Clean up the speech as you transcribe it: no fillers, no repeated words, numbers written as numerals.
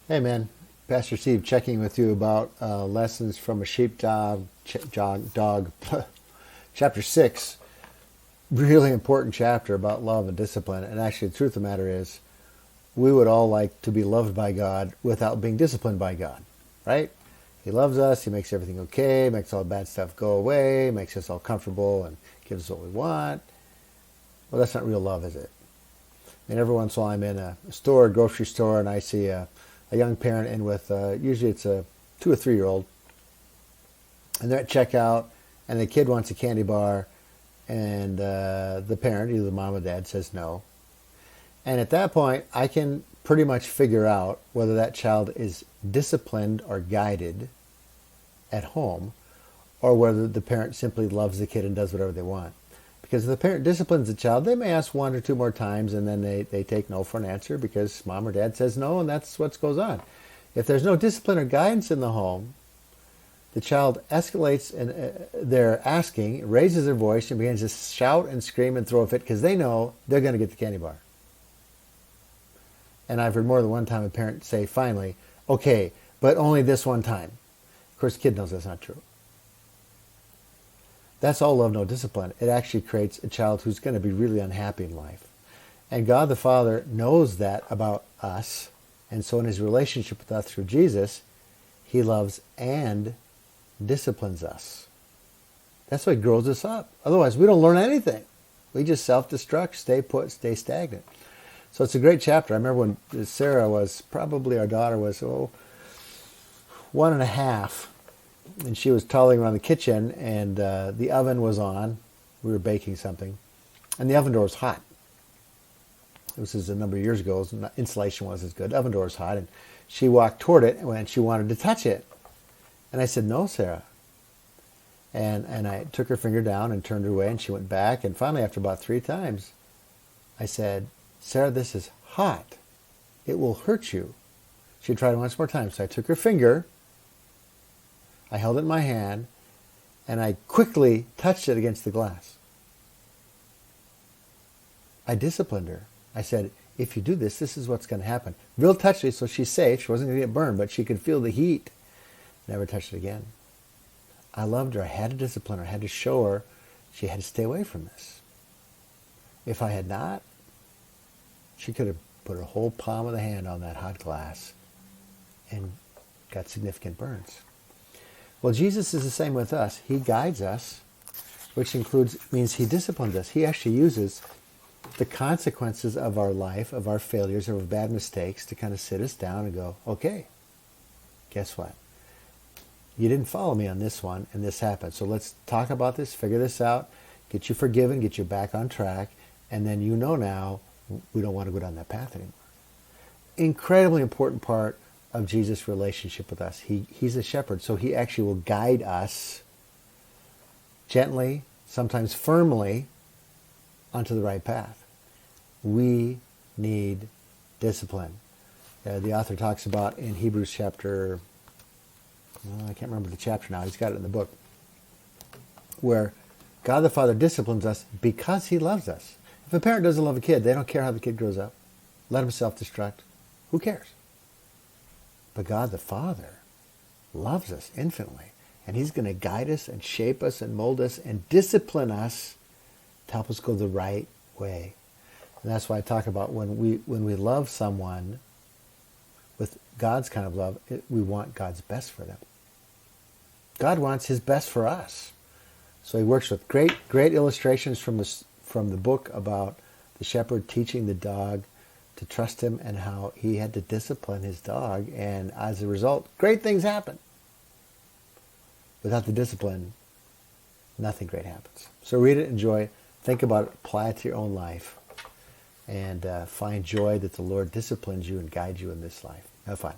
Hey man, Pastor Steve checking with you about lessons from a sheepdog, dog, chapter 6. Really important chapter about love and discipline. And actually, the truth of the matter is, we would all like to be loved by God without being disciplined by God, right? He loves us, He makes everything okay, makes all the bad stuff go away, makes us all comfortable, and gives us what we want. Well, that's not real love, is it? And every once in a while I'm in a store, a grocery store, and I see a young parent in with, usually it's a 2 or 3 year old, and they're at checkout, and the kid wants a candy bar, and the parent, either the mom or dad, says no. And at that point, I can pretty much figure out whether that child is disciplined or guided at home, or whether the parent simply loves the kid and does whatever they want. Because if the parent disciplines the child, they may ask 1 or 2 more times, and then they take no for an answer because mom or dad says no, and that's what goes on. If there's no discipline or guidance in the home, the child escalates and their asking, raises their voice, and begins to shout and scream and throw a fit because they know they're going to get the candy bar. And I've heard more than one time a parent say, finally, okay, but only this one time. Of course, the kid knows that's not true. That's all love, no discipline. It actually creates a child who's going to be really unhappy in life. And God the Father knows that about us. And so in His relationship with us through Jesus, He loves and disciplines us. That's why He grows us up. Otherwise, we don't learn anything. We just self-destruct, stay put, stay stagnant. So it's a great chapter. I remember when Sarah was, probably our daughter was, 1.5, and she was toddling around the kitchen, and the oven was on. We were baking something, and the oven door was hot. This was a number of years ago. Insulation wasn't as good. The oven door was hot, and she walked toward it when she wanted to touch it. And I said, no, Sarah. And I took her finger down and turned her away, and she went back. And finally, after about 3 times, I said, Sarah, this is hot. It will hurt you. She tried once more time. So I took her finger, I held it in my hand, and I quickly touched it against the glass. I disciplined her. I said, if you do this, this is what's going to happen. Real touchy, so she's safe. She wasn't going to get burned, but she could feel the heat. Never touched it again. I loved her. I had to discipline her. I had to show her she had to stay away from this. If I had not, she could have put her whole palm of the hand on that hot glass and got significant burns. Well, Jesus is the same with us. He guides us, which means He disciplines us. He actually uses the consequences of our life, of our failures, of our bad mistakes to kind of sit us down and go, okay, guess what? You didn't follow me on this one, and this happened. So let's talk about this, figure this out, get you forgiven, get you back on track, and then you know now we don't want to go down that path anymore. Incredibly important part of Jesus' relationship with us. He's a shepherd, so He actually will guide us gently, sometimes firmly, onto the right path. We need discipline. The author talks about in Hebrews chapter, I can't remember the chapter now, he's got it in the book, where God the Father disciplines us because He loves us. If a parent doesn't love a kid, they don't care how the kid grows up. Let him self-destruct. Who cares? But God the Father loves us infinitely, and He's going to guide us and shape us and mold us and discipline us to help us go the right way. And that's why I talk about when we love someone with God's kind of love, we want God's best for them. God wants His best for us. So He works with great illustrations from the book about the shepherd teaching the dog to trust Him and how he had to discipline his dog. And as a result, great things happen. Without the discipline, nothing great happens. So read it, enjoy it, think about it, apply it to your own life, and find joy that the Lord disciplines you and guides you in this life. Have fun.